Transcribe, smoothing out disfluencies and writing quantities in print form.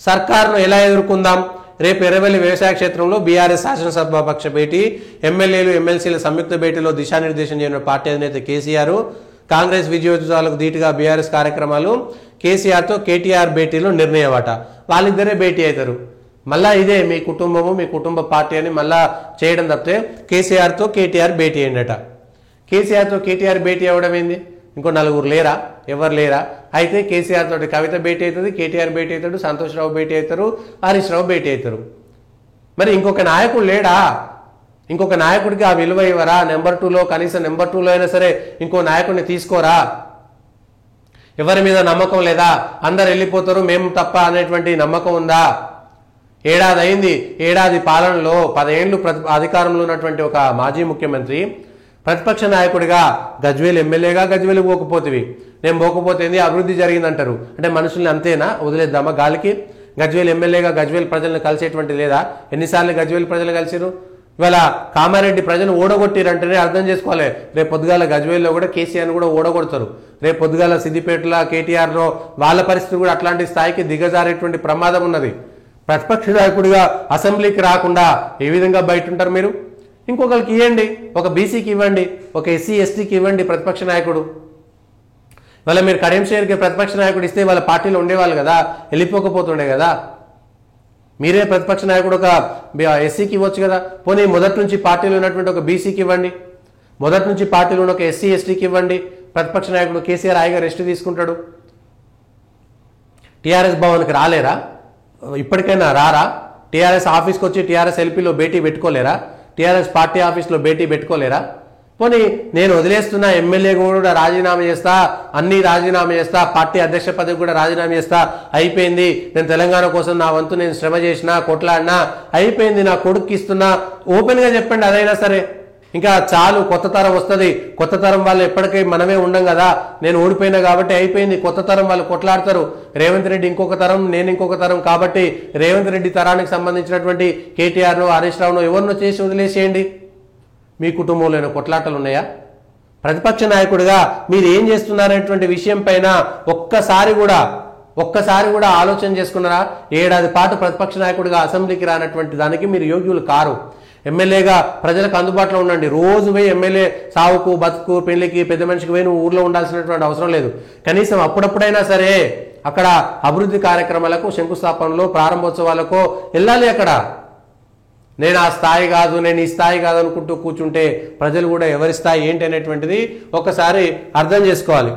సర్కారును ఎలా ఎదుర్కొందాం? రేపు ఎర్రవెల్లి వ్యవసాయ క్షేత్రంలో బీఆర్ఎస్ శాసనసభాపక్ష భేటీ, ఎమ్మెల్యేలు ఎమ్మెల్సీల సంయుక్త భేటీలో దిశానిర్దేశం చేయనున్న పార్టీ అధినేత కేసీఆర్. కాంగ్రెస్ విజయోత్సవాలకు ధీటుగా బీఆర్ఎస్ కార్యక్రమాలు, కేసీఆర్తో కేటీఆర్ భేటీలో నిర్ణయమట. వాళ్ళిద్దరే భేటీ అవుతారు. మళ్ళా ఇదే మీ కుటుంబము మీ కుటుంబ పార్టీ అని మళ్ళా చేయడం తప్పితే కేసీఆర్తో కేటీఆర్ భేటీ అయిందట. కేసీఆర్తో కేటీఆర్ భేటీ అవ్వడం ఏంది? ఇంకో నలుగురు లేరా? ఎవరు లేరా? అయితే కేసీఆర్ తోటి కవిత భేటీ అవుతుంది, కేటీఆర్ భేటీ అవుతాడు, సంతోష్ రావు భేటీ అవుతారు, హరీష్ రావు భేటీ అవుతారు. మరి ఇంకొక నాయకుడు లేడా? ఇంకొక నాయకుడికి ఆ విలువ ఇవ్వరా? నెంబర్ 2లో కనీసం నెంబర్ 2లో అయినా సరే ఇంకో నాయకుడిని తీసుకోరా? ఎవరి మీద నమ్మకం లేదా? అందరు వెళ్ళిపోతారు మేము తప్ప అనేటువంటి నమ్మకం ఉందా? ఏడాది అయింది. ఏడాది పాలనలో 10 ఏళ్లు అధికారంలో ఉన్నటువంటి ఒక మాజీ ముఖ్యమంత్రి ప్రతిపక్ష నాయకుడిగా గజ్వేల్ ఎమ్మెల్యేగా గజ్వేల్ పోకపోతేవి, నేను పోకపోతే అభివృద్ధి జరిగిందంటారు. అంటే మనుషుల్ని అంతేనా వదిలేద్దామా గాలికి? గజ్వేల్ ఎమ్మెల్యేగా గజ్వేల్ ప్రజలను కలిసేటువంటి లేదా? ఎన్నిసార్లు గజ్వేల్ ప్రజలు కలిసిరు? ఇవాళ కామారెడ్డి ప్రజలు ఓడగొట్టిరంటేనే అర్థం చేసుకోవాలి. రేపు పొద్దుగాల గజ్వేల్లో కూడా కేసీఆర్ని కూడా ఓడగొడతారు. రేపు పొద్దుగాల సిద్దిపేటలో కేటీఆర్లో వాళ్ళ పరిస్థితి కూడా అట్లాంటి స్థాయికి దిగజారేటువంటి ప్రమాదం ఉన్నది. ప్రతిపక్ష నాయకుడిగా అసెంబ్లీకి రాకుండా ఏ విధంగా బయట ఉంటారు మీరు? ఇంకొకరికి ఇవ్వండి, ఒక బీసీకి ఇవ్వండి, ఒక ఎస్సీ ఎస్టీకి ఇవ్వండి ప్రతిపక్ష నాయకుడు. వాళ్ళ మీరు కరీం షేర్కి ప్రతిపక్ష నాయకుడు ఇస్తే వాళ్ళ పార్టీలో ఉండేవాళ్ళు కదా, వెళ్ళిపోకపోతుండే కదా. మీరే ప్రతిపక్ష నాయకుడు ఒక ఎస్సీకి ఇవ్వచ్చు కదా. పోనీ మొదటి నుంచి పార్టీలో ఉన్నటువంటి ఒక బీసీకి ఇవ్వండి, మొదటి నుంచి పార్టీలో ఉన్న ఒక ఎస్సీ ఎస్టీకి ఇవ్వండి. ప్రతిపక్ష నాయకుడు కేసీఆర్ హాయిగా రెస్ట్ తీసుకుంటాడు. టీఆర్ఎస్ భవన్కి రాలేరా? ఇప్పటికైనా రారా? టీఆర్ఎస్ ఆఫీస్కి వచ్చి టీఆర్ఎస్ ఎల్పీలో భేటీ పెట్టుకోలేరా? టీఆర్ఎస్ పార్టీ ఆఫీస్లో భేటీ పెట్టుకోలేరా? పోనీ నేను వదిలేస్తున్నా, ఎమ్మెల్యే కూడా రాజీనామా చేస్తా, అన్ని రాజీనామా చేస్తా, పార్టీ అధ్యక్ష పదవి కూడా రాజీనామా చేస్తా, అయిపోయింది, నేను తెలంగాణ కోసం నా వంతు నేను శ్రమ చేసినా కొట్లాడినా అయిపోయింది, నా కొడుక్కి ఇస్తున్నా, ఓపెన్గా చెప్పండి. అదైనా సరే ఇంకా చాలు, కొత్త తరం వస్తుంది. కొత్త తరం వాళ్ళు ఎప్పటికీ మనమే ఉండం కదా, నేను ఓడిపోయినా కాబట్టి అయిపోయింది, కొత్త తరం వాళ్ళు కొట్లాడతారు. రేవంత్ రెడ్డి ఇంకొక తరం, నేను ఇంకొక తరం కాబట్టి రేవంత్ రెడ్డి తరానికి సంబంధించినటువంటి కేటీఆర్ను హరీష్ రావును ఎవరినో చేసి వదిలేసేయండి. మీ కుటుంబంలో కొట్లాటలు ఉన్నాయా? ప్రతిపక్ష నాయకుడిగా మీరు ఏం చేస్తున్నారనేటువంటి విషయం పైన ఒక్కసారి కూడా ఆలోచన చేసుకున్నారా? ఏడాది పాటు ప్రతిపక్ష నాయకుడిగా అసెంబ్లీకి రానటువంటి దానికి మీరు యోగ్యులు కారు. ఎమ్మెల్యేగా ప్రజలకు అందుబాటులో ఉండండి. రోజు పోయి ఎమ్మెల్యే సావుకు బతుకు పెళ్లికి పెద్ద మనిషికి పోయి నువ్వు ఊర్లో ఉండాల్సినటువంటి అవసరం లేదు. కనీసం అప్పుడప్పుడైనా సరే అక్కడ అభివృద్ధి కార్యక్రమాలకు, శంకుస్థాపనలో, ప్రారంభోత్సవాలకు వెళ్ళాలి. అక్కడ నేను ఆ స్థాయి కాదు, నేను ఈ స్థాయి కాదు అనుకుంటూ కూర్చుంటే ప్రజలు కూడా ఎవరి స్థాయి ఏంటి అనేటువంటిది ఒకసారి అర్థం చేసుకోవాలి.